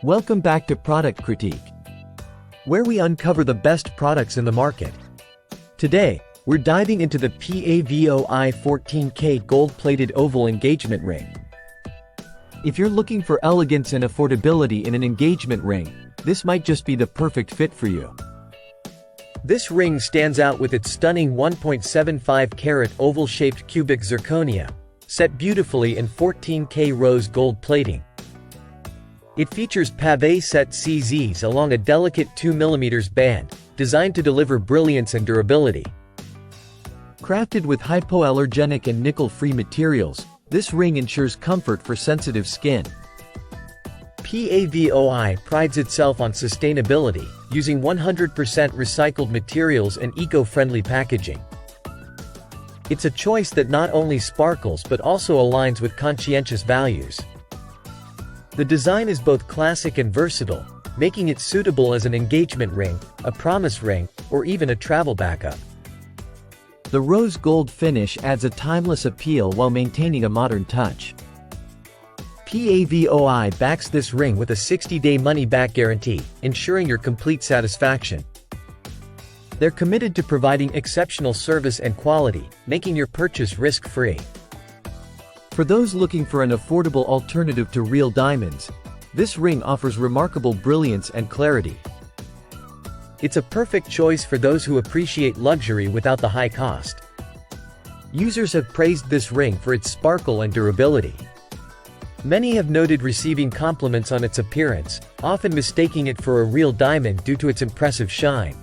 Welcome back to Product Critique, where we uncover the best products in the market. Today, we're diving into the PAVOI 14K gold-plated oval engagement ring. If you're looking for elegance and affordability in an engagement ring, this might just be the perfect fit for you. This ring stands out with its stunning 1.75-carat oval-shaped cubic zirconia, set beautifully in 14K rose gold plating. It features pavé set CZs along a delicate 2mm band, designed to deliver brilliance and durability. Crafted with hypoallergenic and nickel-free materials, this ring ensures comfort for sensitive skin. PAVOI prides itself on sustainability, using 100% recycled materials and eco-friendly packaging. It's a choice that not only sparkles but also aligns with conscientious values. The design is both classic and versatile, making it suitable as an engagement ring, a promise ring, or even a travel backup. The rose gold finish adds a timeless appeal while maintaining a modern touch. PAVOI backs this ring with a 60-day money-back guarantee, ensuring your complete satisfaction. They're committed to providing exceptional service and quality, making your purchase risk-free. For those looking for an affordable alternative to real diamonds, this ring offers remarkable brilliance and clarity. It's a perfect choice for those who appreciate luxury without the high cost. Users have praised this ring for its sparkle and durability. Many have noted receiving compliments on its appearance, often mistaking it for a real diamond due to its impressive shine.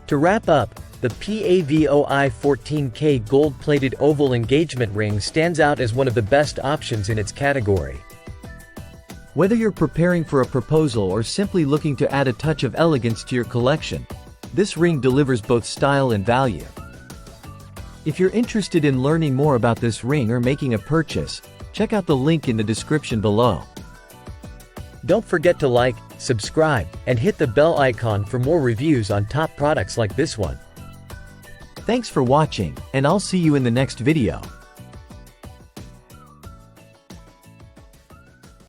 To wrap up, the PAVOI 14K gold-plated oval engagement ring stands out as one of the best options in its category. Whether you're preparing for a proposal or simply looking to add a touch of elegance to your collection, this ring delivers both style and value. If you're interested in learning more about this ring or making a purchase, check out the link in the description below. Don't forget to like, subscribe, and hit the bell icon for more reviews on top products like this one. Thanks for watching, and I'll see you in the next video.